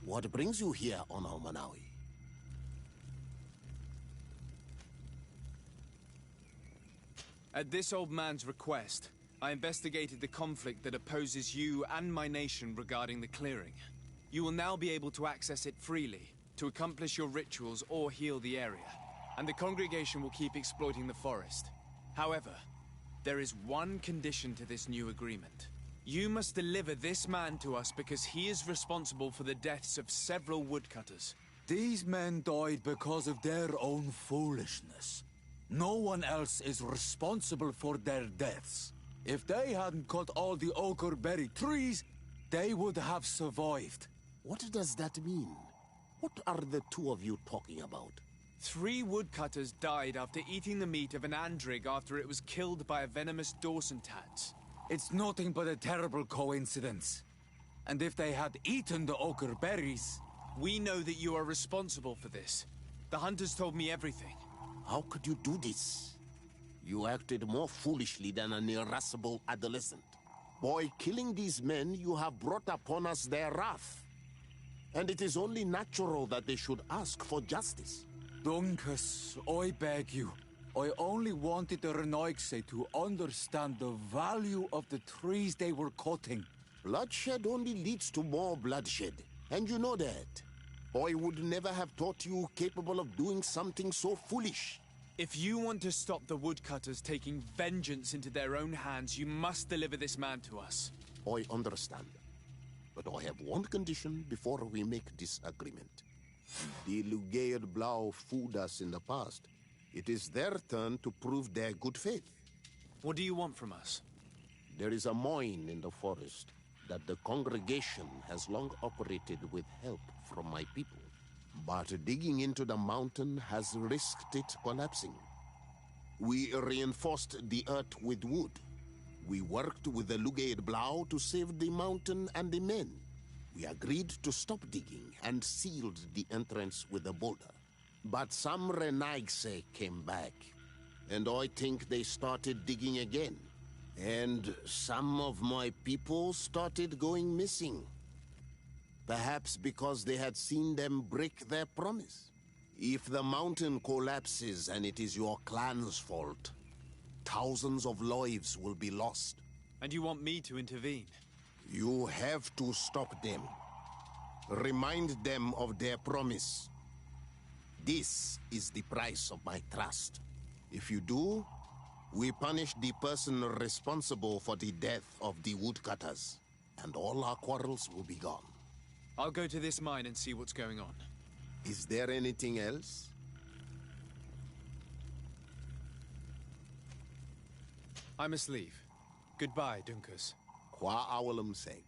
What brings you here on Manawi? At this old man's request, I investigated the conflict that opposes you and my nation regarding the clearing. You will now be able to access it freely, to accomplish your rituals or heal the area, and the congregation will keep exploiting the forest. However, there is one condition to this new agreement. You must deliver this man to us because he is responsible for the deaths of several woodcutters. These men died because of their own foolishness. No one else is responsible for their deaths. If they hadn't cut all the ochreberry trees, they would have survived. What does that mean? What are the two of you talking about? 3 woodcutters died after eating the meat of an andrig after it was killed by a venomous Dawson tats. It's nothing but a terrible coincidence. And if they had eaten the ochreberries... We know that you are responsible for this. The hunters told me everything. How could you do this? You acted more foolishly than an irascible adolescent. By killing these men, you have brought upon us their wrath. And it is only natural that they should ask for justice. Dunkus, I beg you. I only wanted the Renoixe to understand the value of the trees they were cutting. Bloodshed only leads to more bloodshed, and you know that. I would never have thought you capable of doing something so foolish. If you want to stop the woodcutters taking vengeance into their own hands, you must deliver this man to us. I understand. But I have one condition before we make this agreement. The Lugaid Blau fooled us in the past. It is their turn to prove their good faith. What do you want from us? There is a mine in the forest that the congregation has long operated with help from my people. But digging into the mountain has risked it collapsing. We reinforced the earth with wood. We worked with the Lugaid Blau to save the mountain and the men. We agreed to stop digging and sealed the entrance with a boulder. But some Renoixe came back, and I think they started digging again. And some of my people started going missing. Perhaps because they had seen them break their promise. If the mountain collapses and it is your clan's fault, thousands of lives will be lost. And you want me to intervene? You have to stop them. Remind them of their promise. This is the price of my trust. If you do, we punish the person responsible for the death of the woodcutters, and all our quarrels will be gone. I'll go to this mine and see what's going on. Is there anything else? I must leave. Goodbye, Dunkus. Qua awalum seg.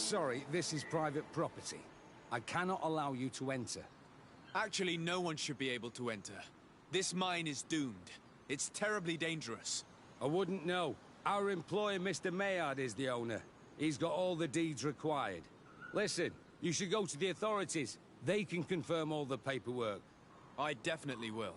Sorry, this is private property. I cannot allow you to enter. Actually, no one should be able to enter. This mine is doomed. It's terribly dangerous. I wouldn't know. Our employer, Mr. Maillard, is the owner. He's got all the deeds required. Listen, you should go to the authorities. They can confirm all the paperwork. I definitely will.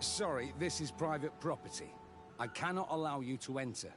Sorry, this is private property. I cannot allow you to enter.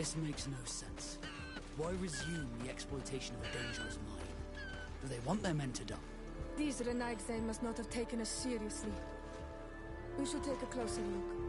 This makes no sense. Why resume the exploitation of a dangerous mine? Do they want their men to die? These Renaigse must not have taken us seriously. We should take a closer look.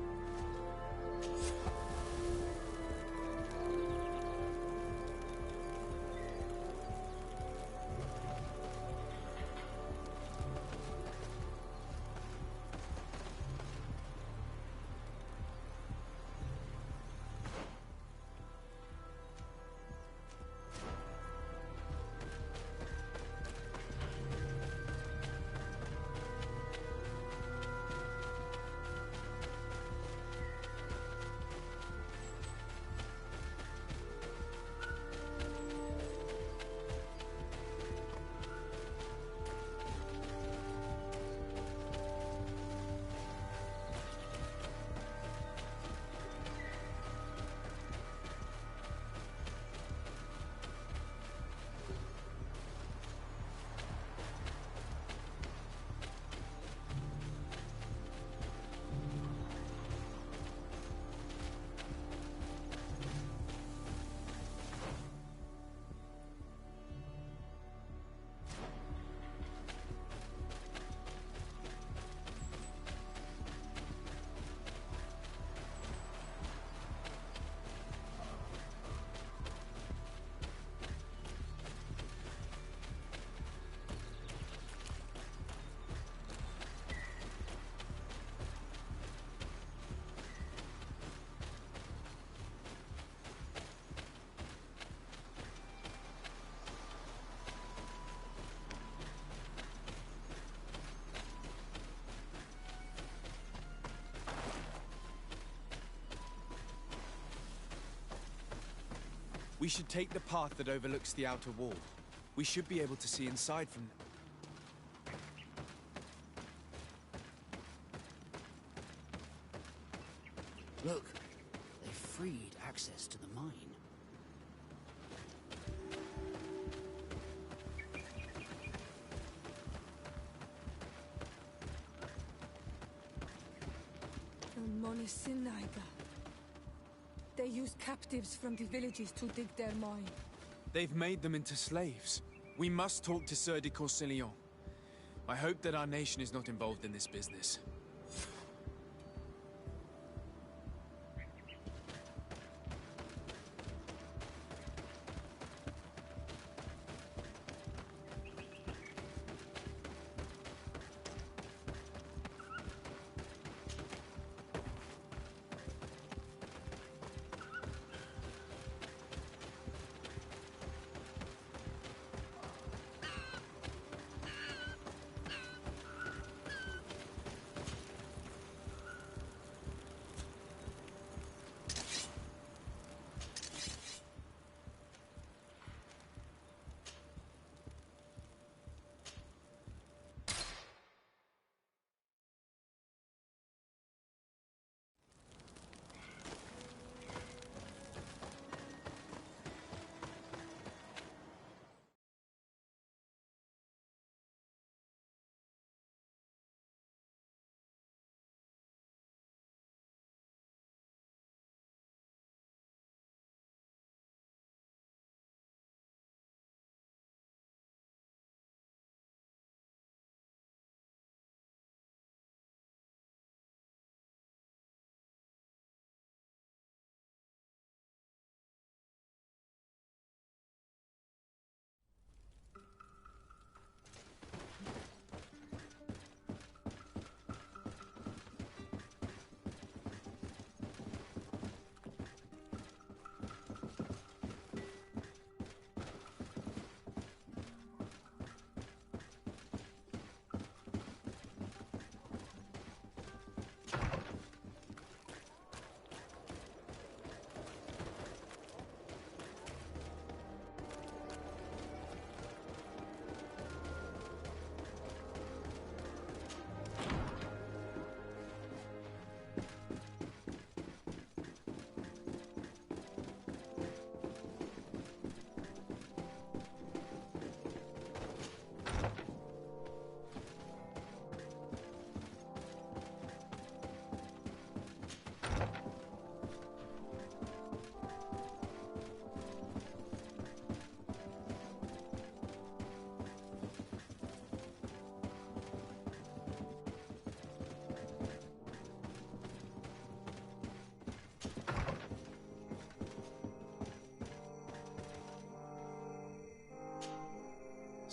We should take the path that overlooks the outer wall. We should be able to see inside from... Look, they freed access to the mine. They use captives from the villages to dig their mine. They've made them into slaves. We must talk to Sir de Corsillon. I hope that our nation is not involved in this business.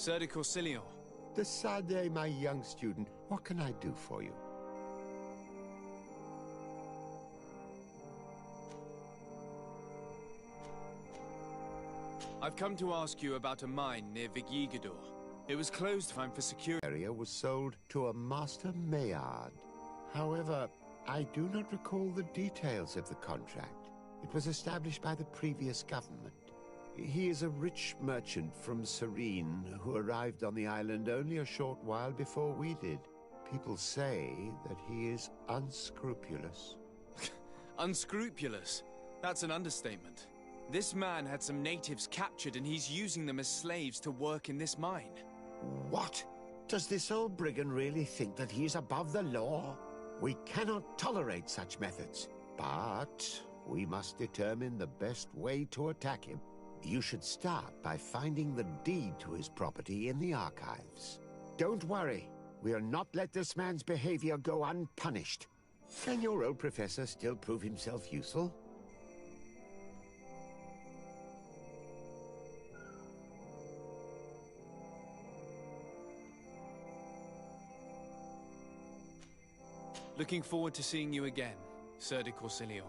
Sir de Corsilion. Decidez, my young student, what can I do for you? I've come to ask you about a mine near Vigigador. It was closed time for security. Area was sold to a Master Maillard. However, I do not recall the details of the contract. It was established by the previous government. He is a rich merchant from Serene who arrived on the island only a short while before we did. People say that he is unscrupulous. Unscrupulous? That's an understatement. This man had some natives captured and he's using them as slaves to work in this mine. What? Does this old brigand really think that he is above the law? We cannot tolerate such methods, but we must determine the best way to attack him. You should start by finding the deed to his property in the archives. Don't worry, we'll not let this man's behavior go unpunished. Can your old professor still prove himself useful? Looking forward to seeing you again, Sir de Corsilion.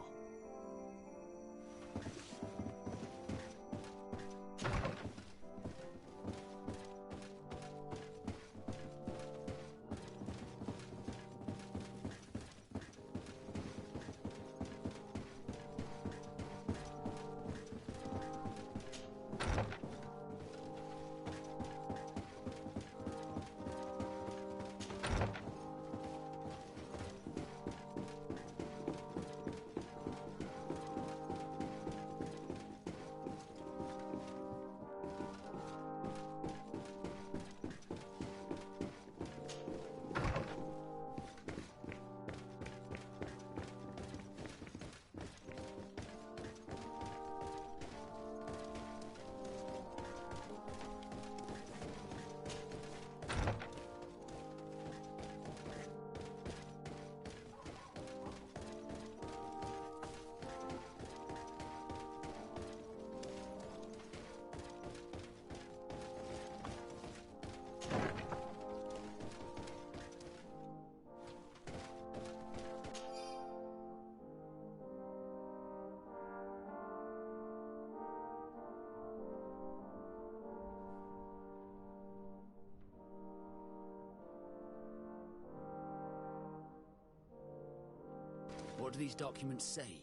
What do these documents say?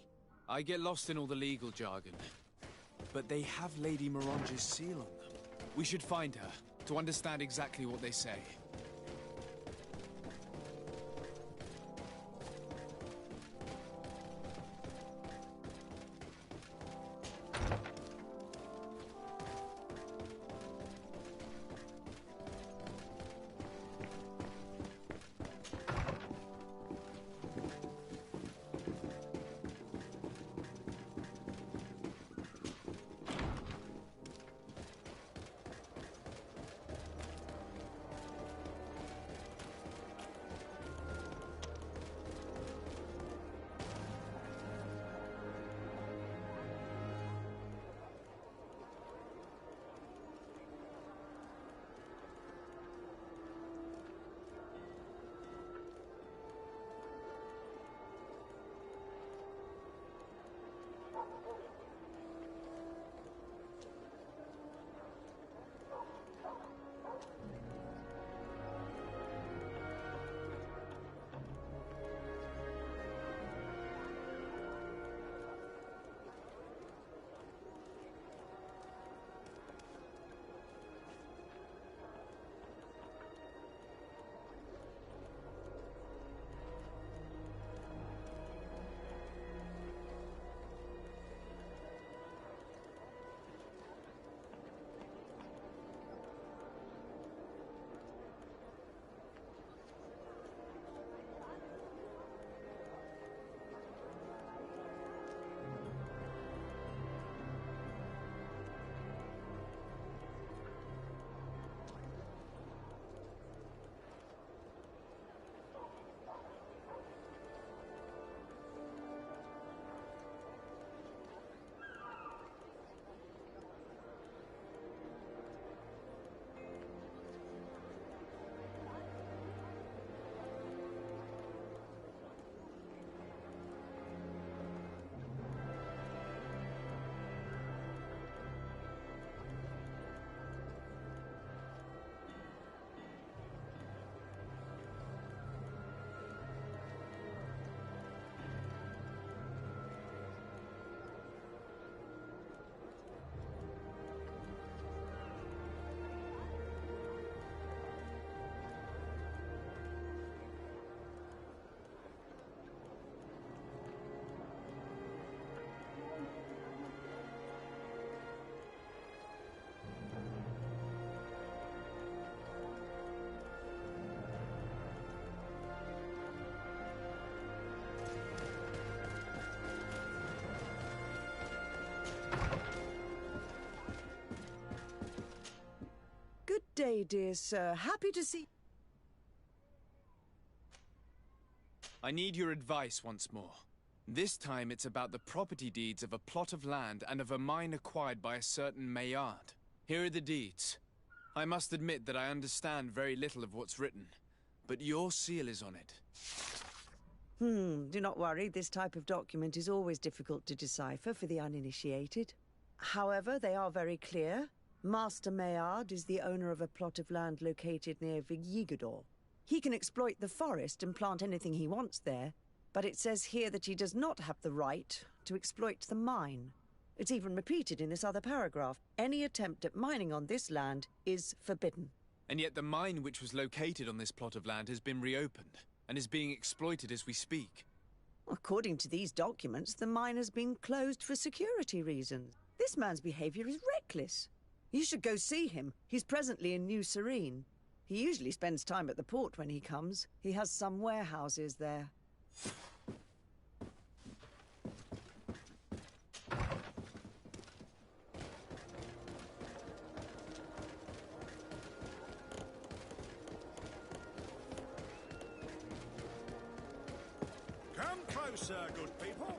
I get lost in all the legal jargon, but they have Lady Morange's seal on them. We should find her, to understand exactly what they say. Good day, dear sir. Happy to see... I need your advice once more. This time it's about the property deeds of a plot of land and of a mine acquired by a certain Maillard. Here are the deeds. I must admit that I understand very little of what's written, but your seal is on it. Do not worry. This type of document is always difficult to decipher for the uninitiated. However, they are very clear. Master Maillard is the owner of a plot of land located near Vigigador. He can exploit the forest and plant anything he wants there, but it says here that he does not have the right to exploit the mine. It's even repeated in this other paragraph. Any attempt at mining on this land is forbidden. And yet the mine which was located on this plot of land has been reopened and is being exploited as we speak. According to these documents, the mine has been closed for security reasons. This man's behavior is reckless. You should go see him. He's presently in New Serene. He usually spends time at the port when he comes. He has some warehouses there. Come closer, good people.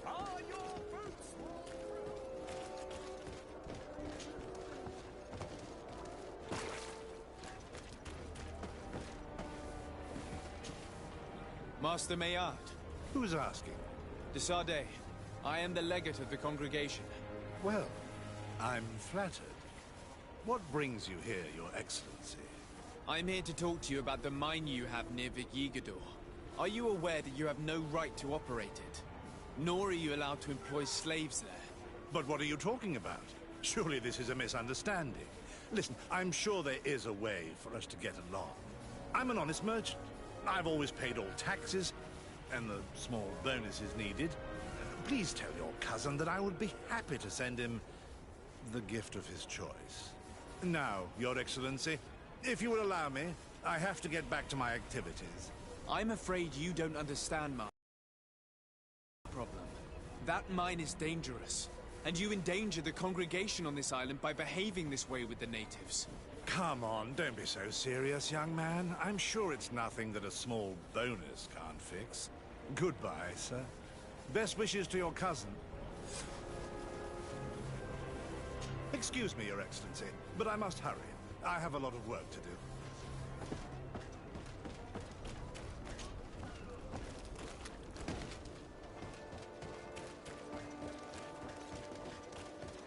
Are your boots Master Maillard. Who's asking? De Sardet. I am the legate of the congregation. Well, I'm flattered. What brings you here, Your Excellency? I'm here to talk to you about the mine you have near Vigigador. Are you aware that you have no right to operate it? Nor are you allowed to employ slaves there. But what are you talking about? Surely this is a misunderstanding. Listen, I'm sure there is a way for us to get along. I'm an honest merchant. I've always paid all taxes, and the small bonuses needed. Please tell your cousin that I would be happy to send him the gift of his choice. Now, Your Excellency, if you will allow me, I have to get back to my activities. I'm afraid you don't understand my problem. That mine is dangerous, and you endanger the congregation on this island by behaving this way with the natives. Come on, don't be so serious, young man. I'm sure it's nothing that a small bonus can't fix. Goodbye, sir. Best wishes to your cousin. Excuse me, Your Excellency, but I must hurry. I have a lot of work to do.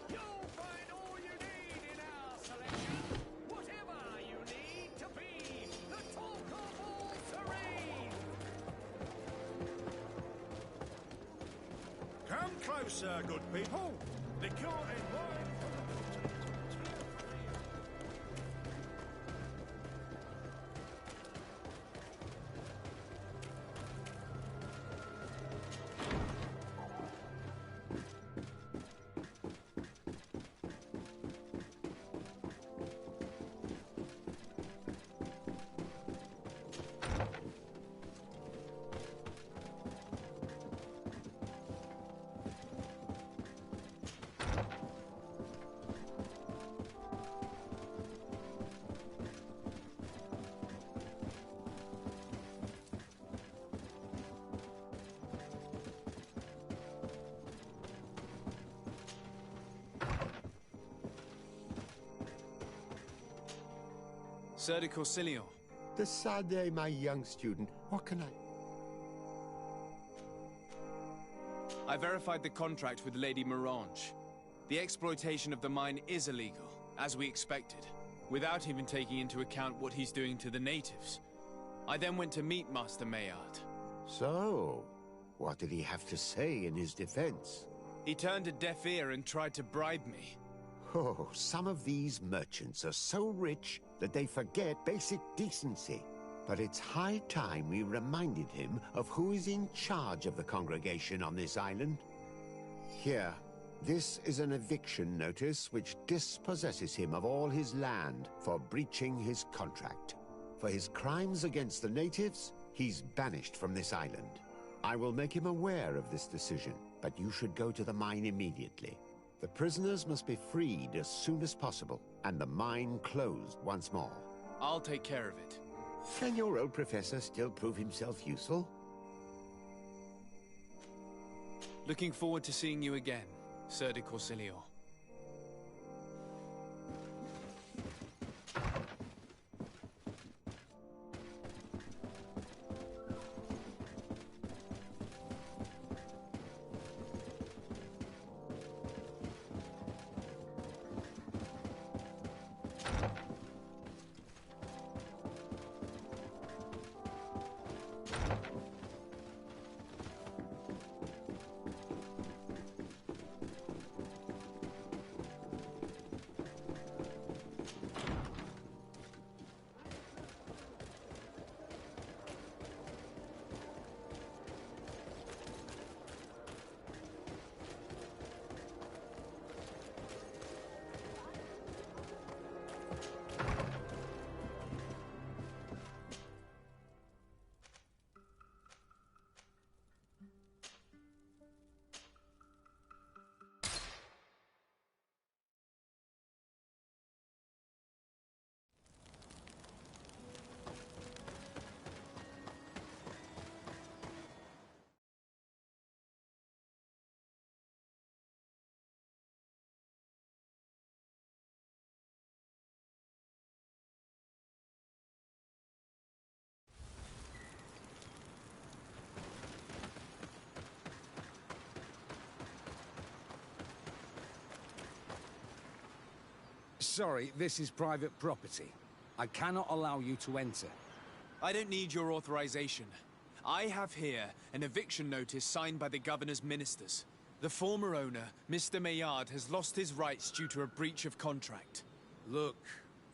You'll find all you need in our selection. Whatever you need to be the talk of all terrain. Come closer, good people. Liquor and wine. Sir de Corsillion. Decidez, my young student. What can I verified the contract with Lady Morange. The exploitation of the mine is illegal, as we expected, without even taking into account what he's doing to the natives. I then went to meet Master Maillard. So, what did he have to say in his defense? He turned a deaf ear and tried to bribe me. Oh, some of these merchants are so rich that they forget basic decency. But it's high time we reminded him of who is in charge of the congregation on this island. Here, this is an eviction notice which dispossesses him of all his land for breaching his contract. For his crimes against the natives, he's banished from this island. I will make him aware of this decision, but you should go to the mine immediately. The prisoners must be freed as soon as possible, and the mine closed once more. I'll take care of it. Can your old professor still prove himself useful? Looking forward to seeing you again, Sir de Corsillion. Sorry, this is private property. I cannot allow you to enter. I don't need your authorization. I have here an eviction notice signed by the governor's ministers. The former owner, Mr. Maillard, has lost his rights due to a breach of contract. Look,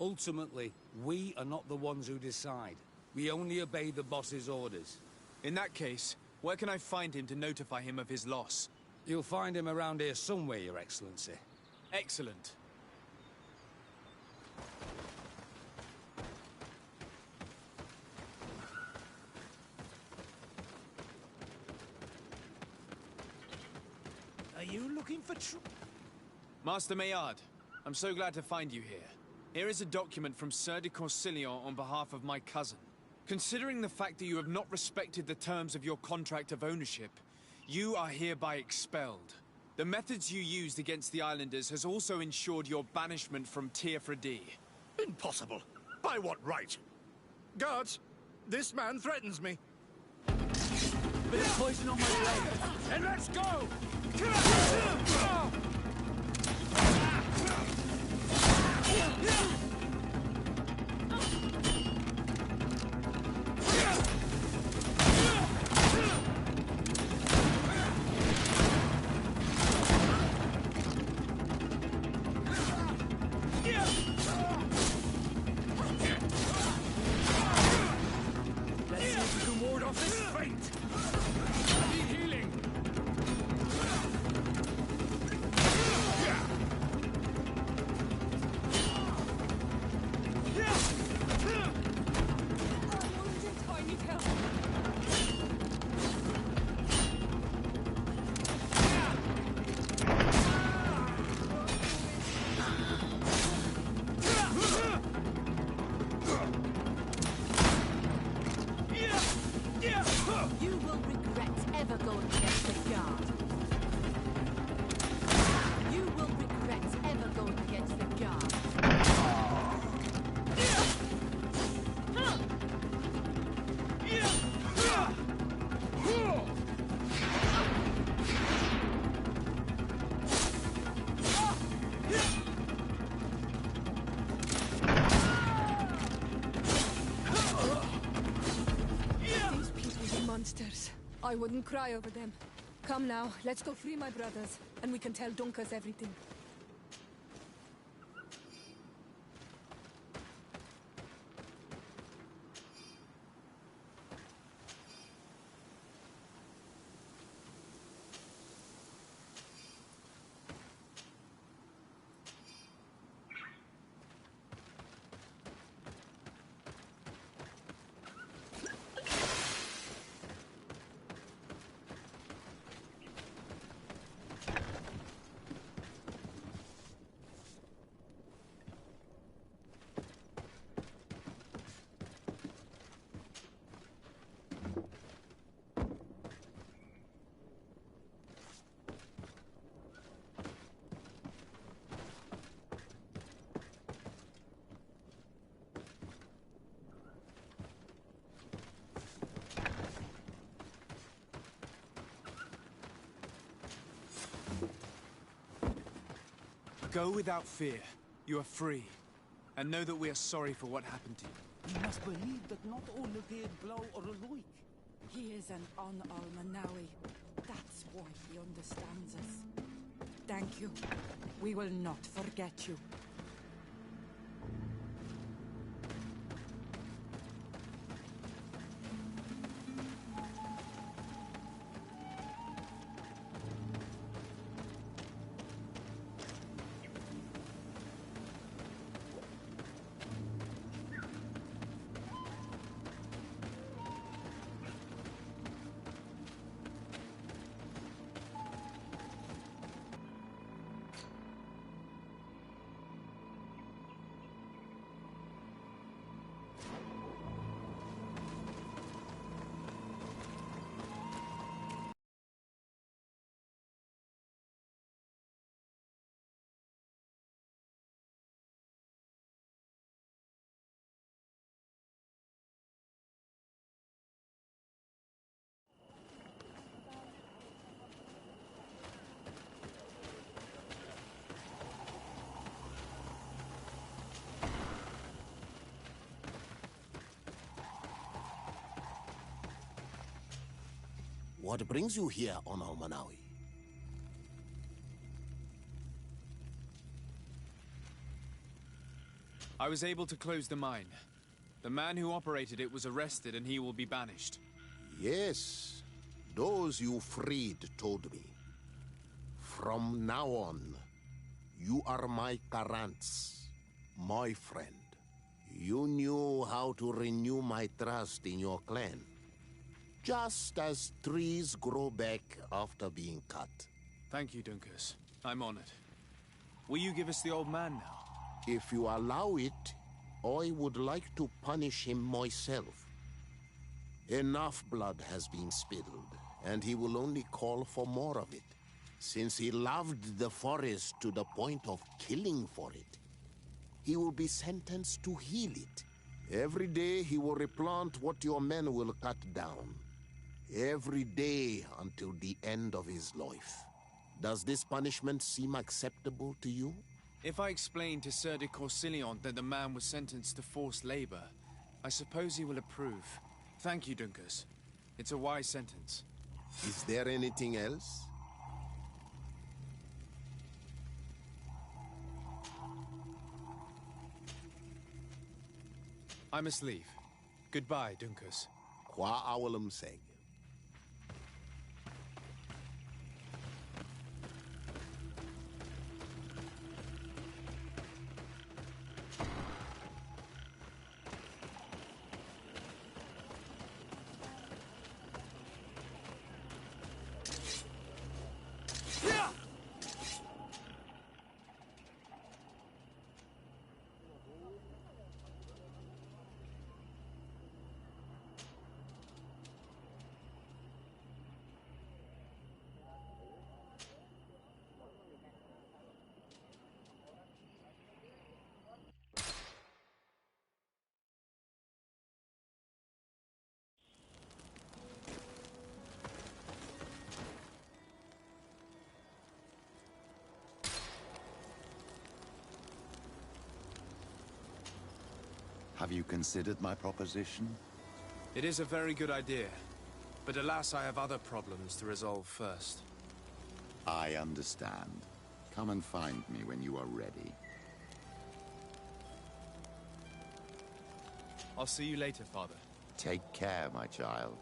ultimately, we are not the ones who decide. We only obey the boss's orders. In that case, where can I find him to notify him of his loss? You'll find him around here somewhere, Your Excellency. Excellent. Are you looking for Master Maillard, I'm so glad to find you here. Here is a document from Sir de Corsillon on behalf of my cousin. Considering the fact that you have not respected the terms of your contract of ownership, you are hereby expelled. The methods you used against the islanders has also ensured your banishment from Tier-Fredi. Impossible. By what right? Guards, this man threatens me. Bit of poison on my leg. And let's go! Let's see if we can ward off this fate. I need healing. I need help. You will regret ever going against the guard. You will regret ever going against the guard. These people are monsters. I wouldn't cry over them. Come now, let's go free my brothers, and we can tell Dunkas everything. Go without fear. You are free. And know that we are sorry for what happened to you. You must believe that not all Lugaid blow or alike. He is an Almanawi. That's why he understands us. Thank you. We will not forget you. What brings you here on Almanawi? I was able to close the mine. The man who operated it was arrested and he will be banished. Yes, those you freed told me. From now on, you are my Karants, my friend. You knew how to renew my trust in your clan. Just as trees grow back after being cut. Thank you, Dunkus. I'm honored. Will you give us the old man now? If you allow it, I would like to punish him myself. Enough blood has been spilled, and he will only call for more of it. Since he loved the forest to the point of killing for it, he will be sentenced to heal it. Every day he will replant what your men will cut down. Every day until the end of his life. Does this punishment seem acceptable to you? If I explain to Sir de Corsilion that the man was sentenced to forced labor, I suppose he will approve. Thank you, Dunkus. It's a wise sentence. Is there anything else? I must leave. Goodbye, Dunkus. Qua awalum seg. Have you considered my proposition? It is a very good idea. But alas, I have other problems to resolve first. I understand. Come and find me when you are ready. I'll see you later, Father. Take care, my child.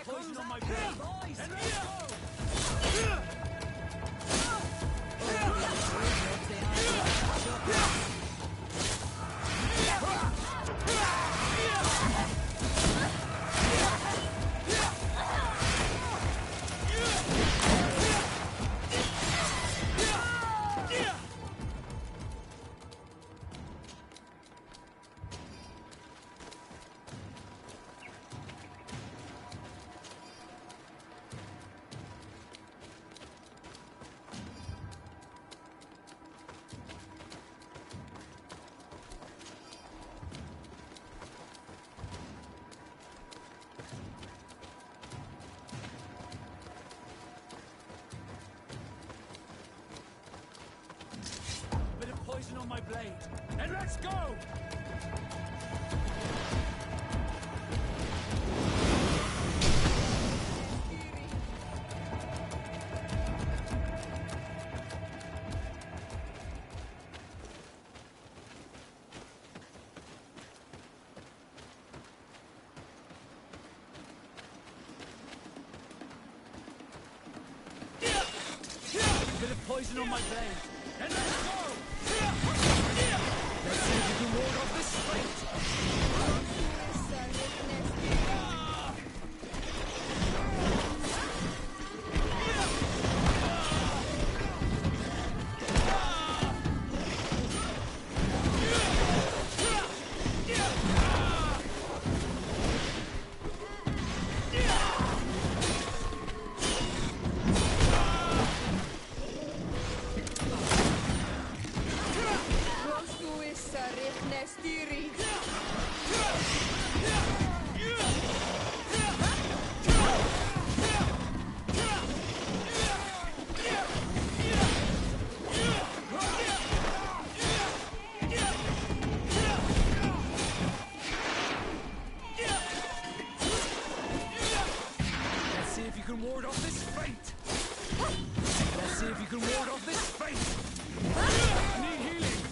poison on my blade. And let's go! Bit of poison on my blade. And let's go! Bit of poison on my blade. And let's go! Let's see if you can ward off this fate! Let's see if you can ward off this fate! Let's see if you can ward off this fate! I need healing!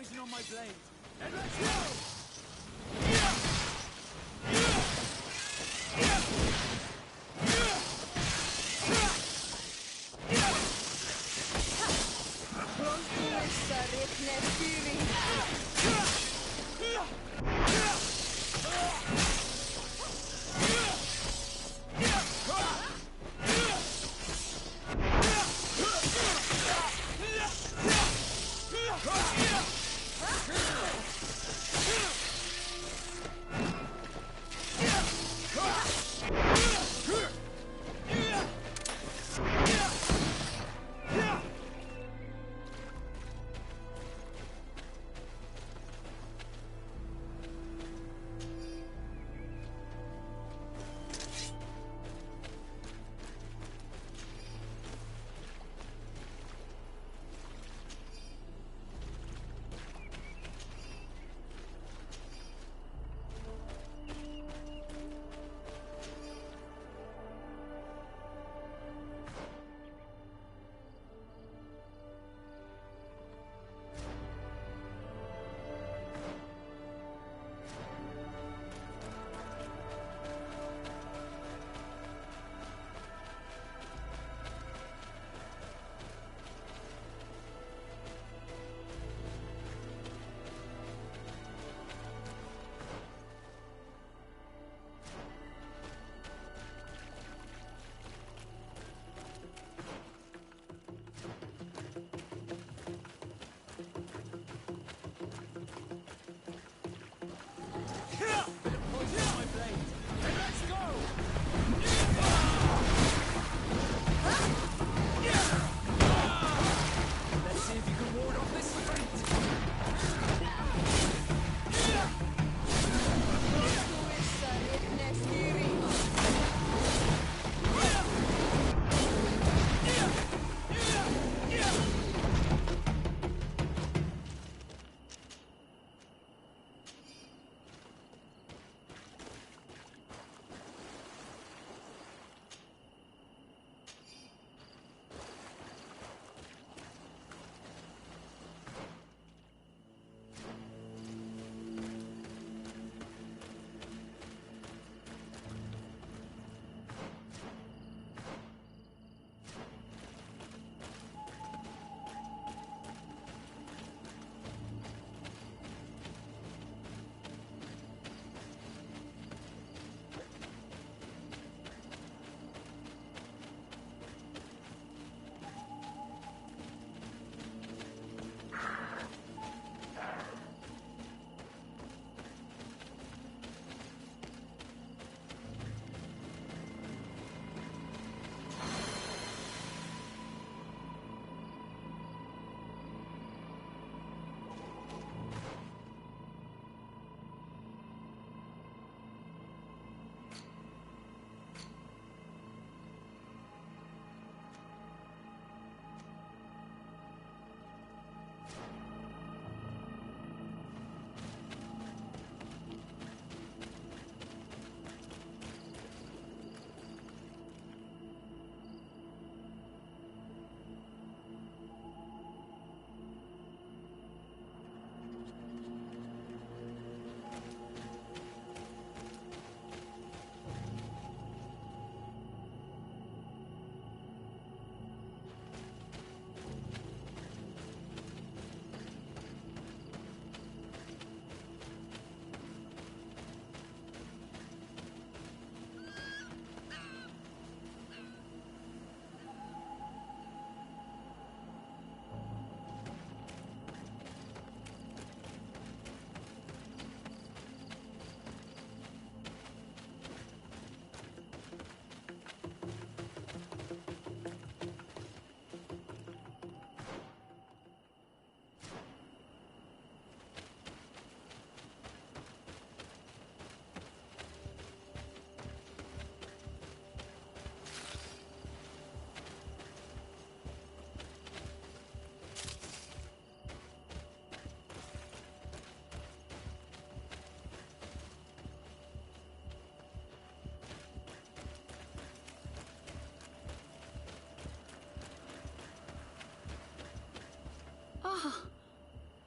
poison on my blade. And let's go!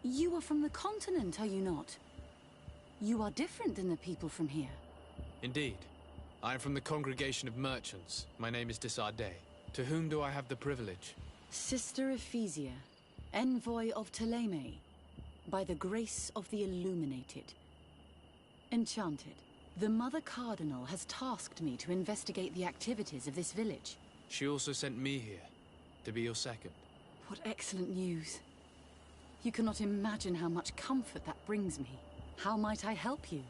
You are from the continent, are you not? You are different than the people from here. Indeed. I am from the congregation of merchants. My name is Disardet. To whom do I have the privilege? Sister Ephesia, envoy of Ptolemy, by the grace of the Illuminated. Enchanted. The Mother Cardinal has tasked me to investigate the activities of this village. She also sent me here, to be your second. What excellent news. You cannot imagine how much comfort that brings me. How might I help you?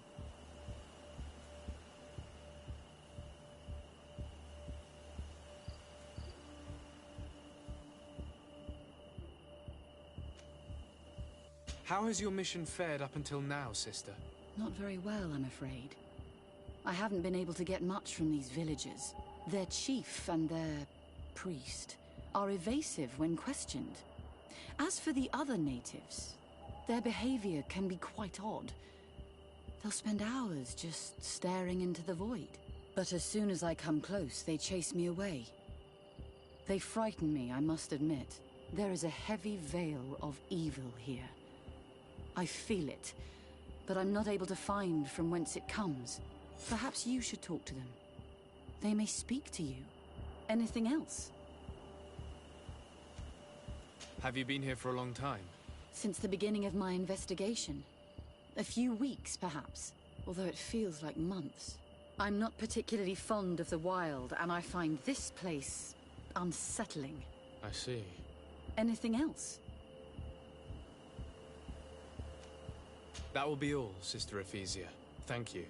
How has your mission fared up until now, sister? Not very well, I'm afraid. I haven't been able to get much from these villagers. Their chief and their priest are evasive when questioned. As for the other natives, their behavior can be quite odd. They'll spend hours just staring into the void. But as soon as I come close, they chase me away. They frighten me, I must admit. There is a heavy veil of evil here. I feel it, but I'm not able to find from whence it comes. Perhaps you should talk to them. They may speak to you. Anything else? Have you been here for a long time? Since the beginning of my investigation. A few weeks, perhaps, although it feels like months. I'm not particularly fond of the wild, and I find this place unsettling. I see. Anything else? That will be all, Sister Ephesia. Thank you.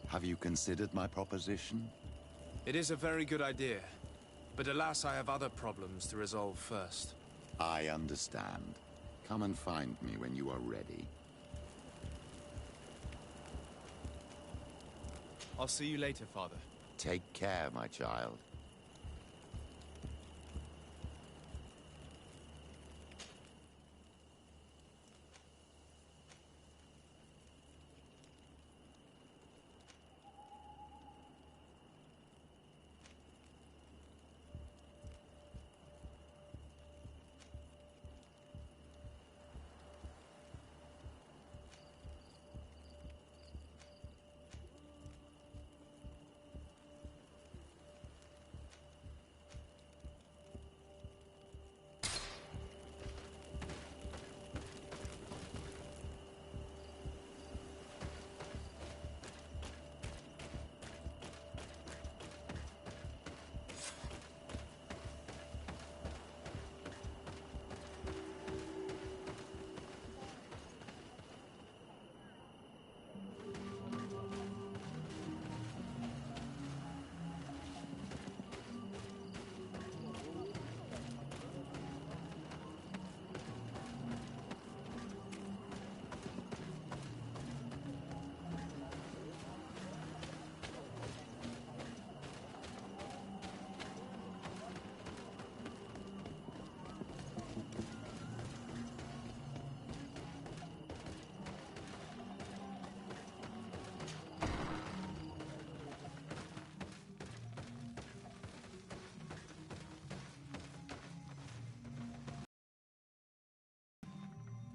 Have you considered my proposition? It is a very good idea, but alas, I have other problems to resolve first. I understand. Come and find me when you are ready. I'll see you later, Father. Take care, my child.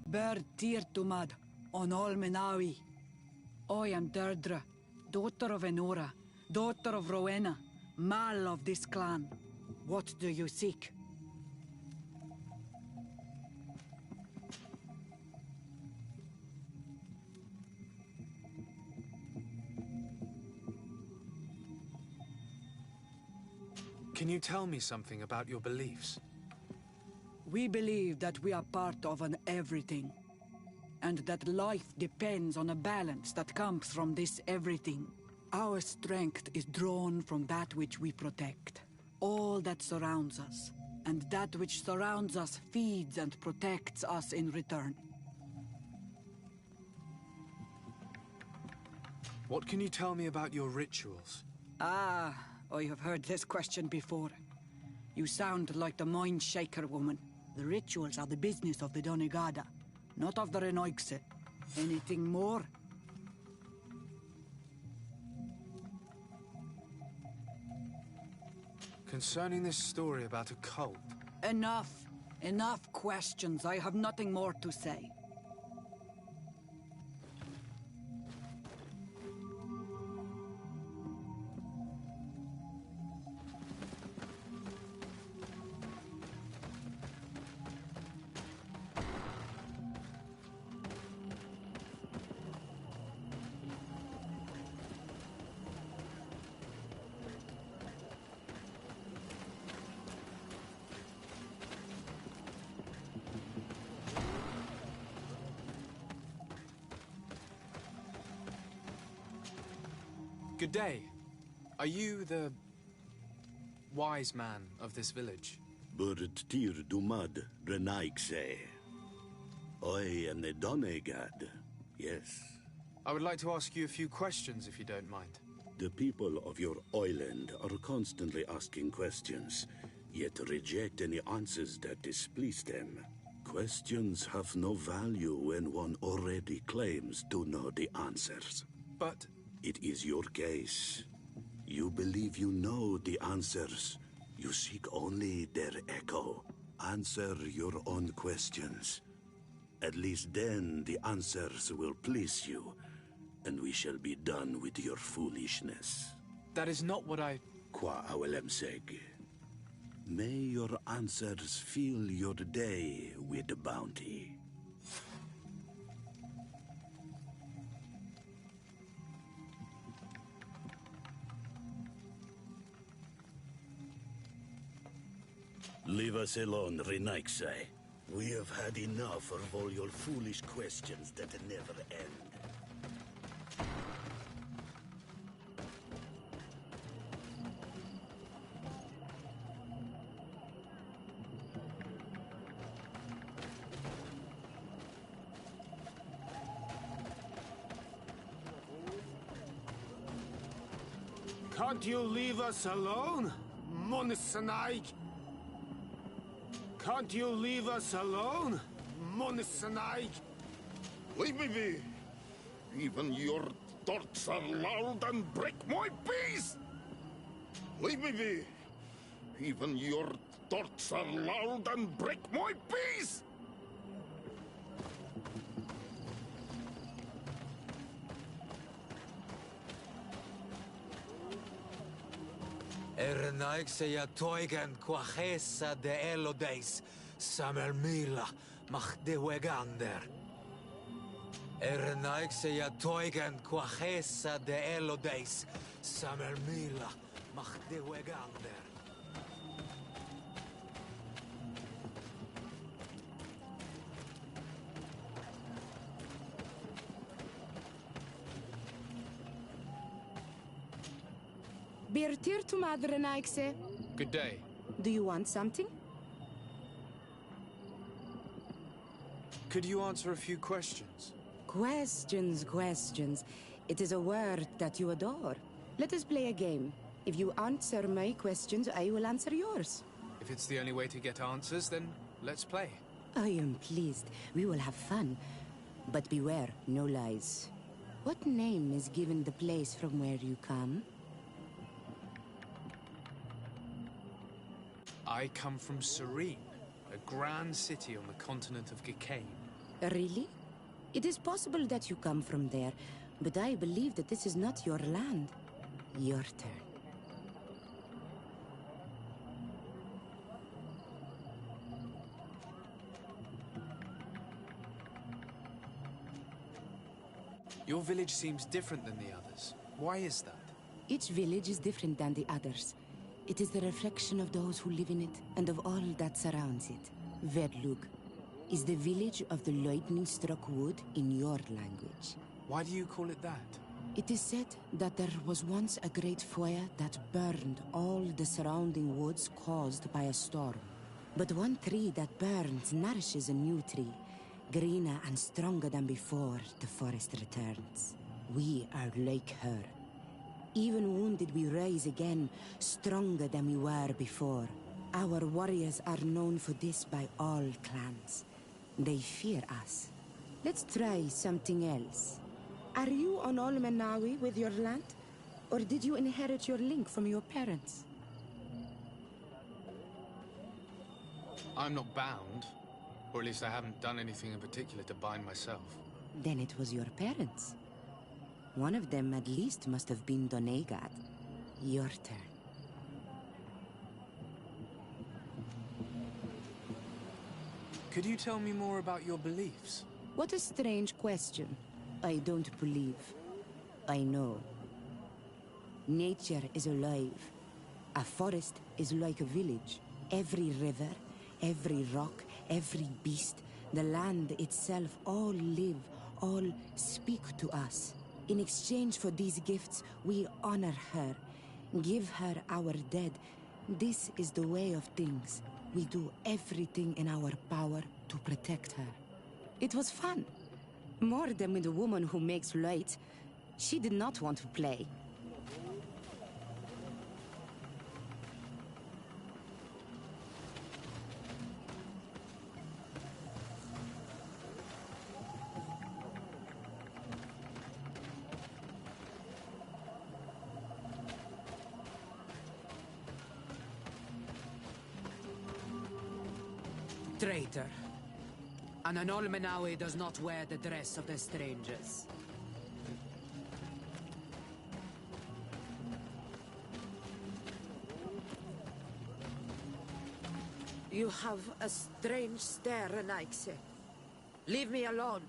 Ber tir tumad, on all Menawi. I am Deirdre, daughter of Enora, daughter of Rowena, Mal of this clan. What do you seek? Can you tell me something about your beliefs? We believe that we are part of an everything, and that life depends on a balance that comes from this everything. Our strength is drawn from that which we protect, all that surrounds us, and that which surrounds us feeds and protects us in return. What can you tell me about your rituals? Ah, I have heard this question before. You sound like the Mind Shaker woman. The rituals are the business of the Donegada, not of the Renoixe. Anything more? Concerning this story about a cult... Enough! Enough questions. I have nothing more to say. Good day. Are you the... wise man of this village? Tir dumad Renaixe. I am the Donegad, yes. I would like to ask you a few questions, if you don't mind. The people of your island are constantly asking questions, yet reject any answers that displease them. Questions have no value when one already claims to know the answers. But... It is your case. You believe you know the answers. You seek only their echo. Answer your own questions. At least then the answers will please you, and we shall be done with your foolishness. That is not what I... Qua awelemseg. May your answers fill your day with bounty. Leave us alone, Renaixe. We have had enough of all your foolish questions that never end. Can't you leave us alone, Monisanaik? Can't you leave us alone, Monisanaik? Leave me be. Even your thoughts are loud and break my peace. Leave me be. Even your thoughts are loud and break my peace. Ernaikse ja toigen quachesa de elodeis, samermila mach de wegander. Ernaikse ja toigen quachesa de elodeis, samermila mach de wegander. Birtir to Madre Naixe. Good day. Do you want something? Could you answer a few questions? Questions. It is a word that you adore. Let us play a game. If you answer my questions, I will answer yours. If it's the only way to get answers, then let's play. I am pleased. We will have fun. But beware, no lies. What name is given the place from where you come? I come from Serene, a grand city on the continent of Gicane. Really? It is possible that you come from there, but I believe that this is not your land. Your turn. Your village seems different than the others. Why is that? Each village is different than the others. It is the reflection of those who live in it and of all that surrounds it. Verdlug is the village of the lightning-struck wood in your language. Why do you call it that? It is said that there was once a great fire that burned all the surrounding woods caused by a storm. But one tree that burns nourishes a new tree, greener and stronger than before the forest returns. We are like her. Even wounded, we rise again, stronger than we were before. Our warriors are known for this by all clans. They fear us. Let's try something else. Are you on Olmenawi with your land? Or did you inherit your link from your parents? I'm not bound. Or at least I haven't done anything in particular to bind myself. Then it was your parents. One of them at least must have been Doneigad. Your turn. Could you tell me more about your beliefs? What a strange question. I don't believe. I know. Nature is alive. A forest is like a village. Every river, every rock, every beast, the land itself, all live, all speak to us. In exchange for these gifts, we honor her, give her our dead. This is the way of things. We do everything in our power to protect her. It was fun. More than with the woman who makes light. She did not want to play. Traitor. An Olmenawi does not wear the dress of the strangers. You have a strange stare, Anaikse. Leave me alone.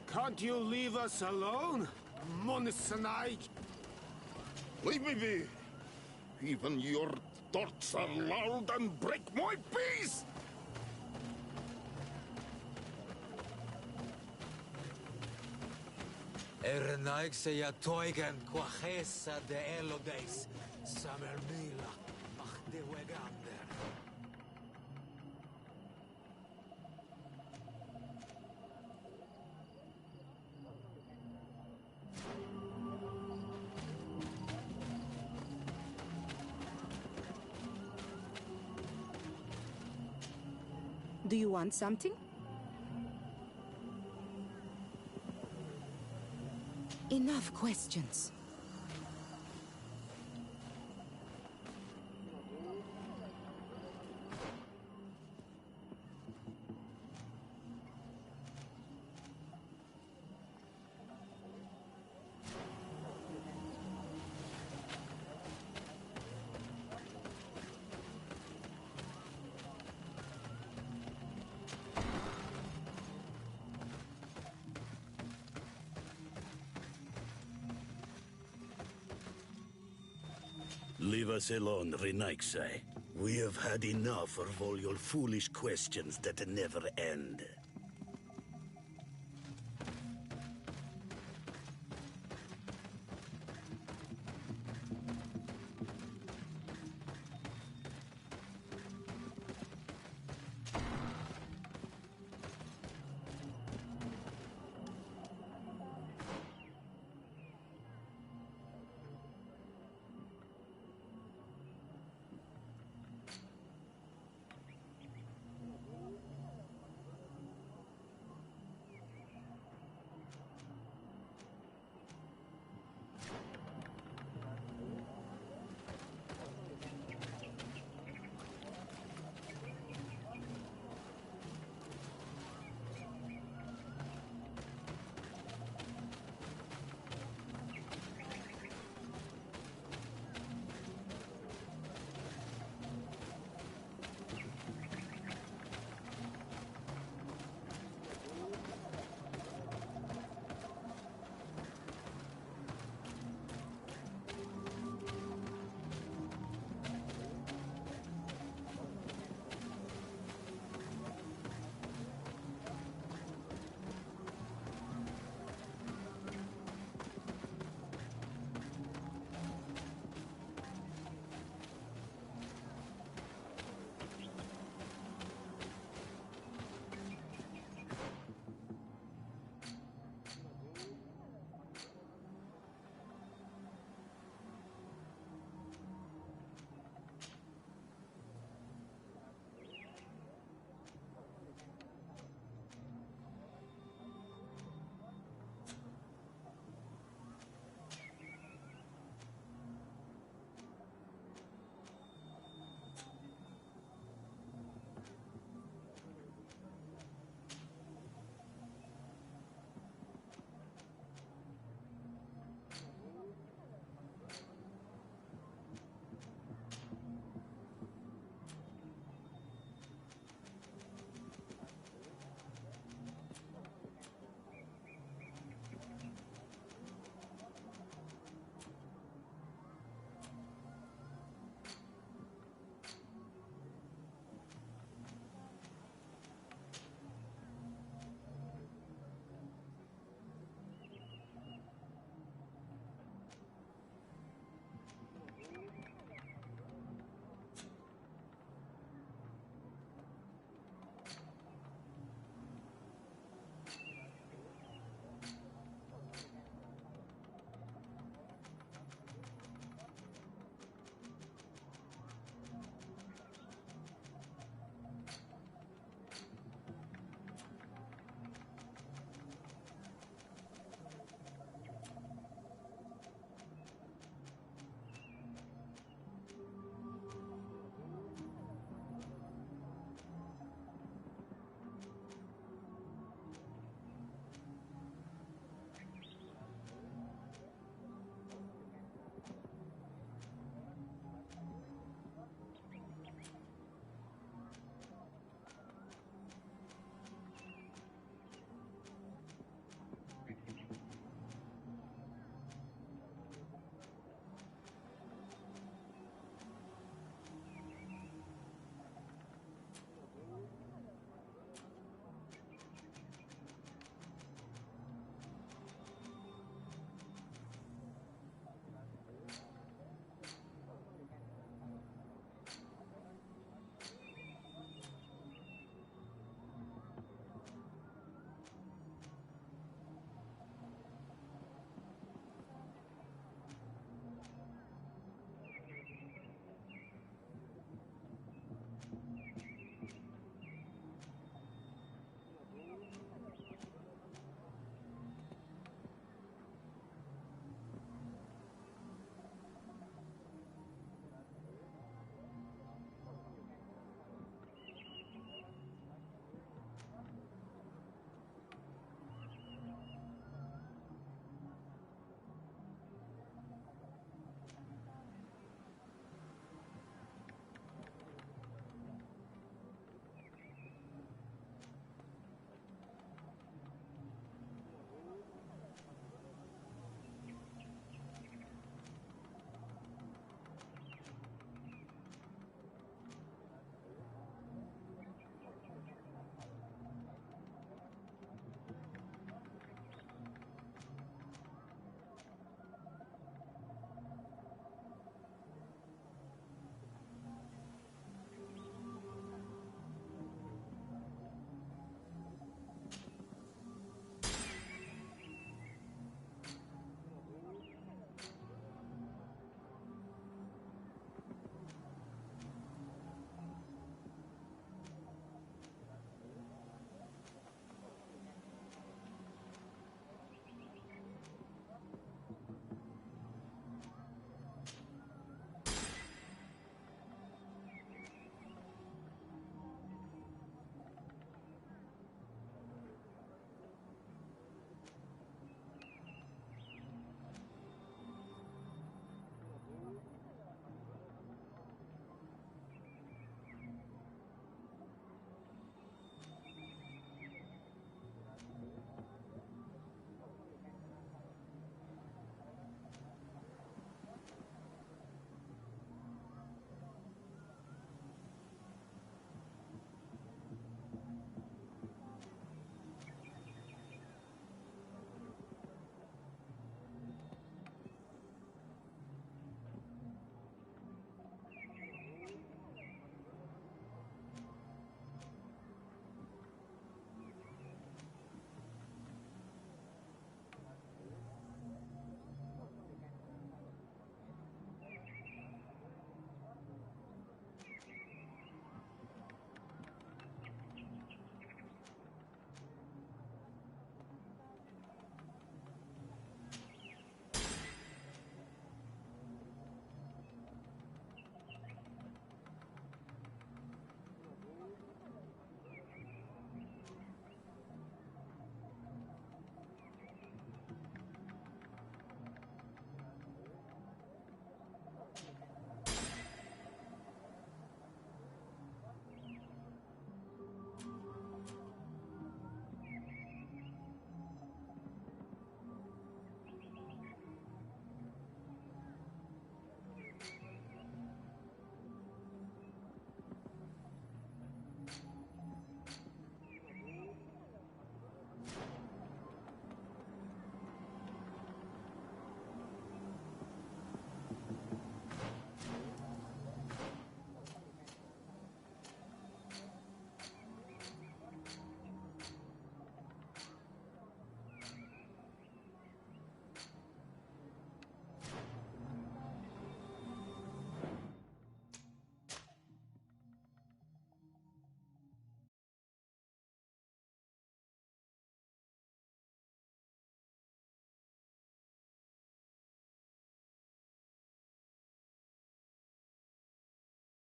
Can't you leave us alone, Monisanaik? Leave me be. Even your thoughts are loud and break my peace. Ernaikse ja toigen quachesa de elodeis, samermila, mach de wegander. Do you want something? Enough questions. Leave us alone, Renaixai. We have had enough of all your foolish questions that never end.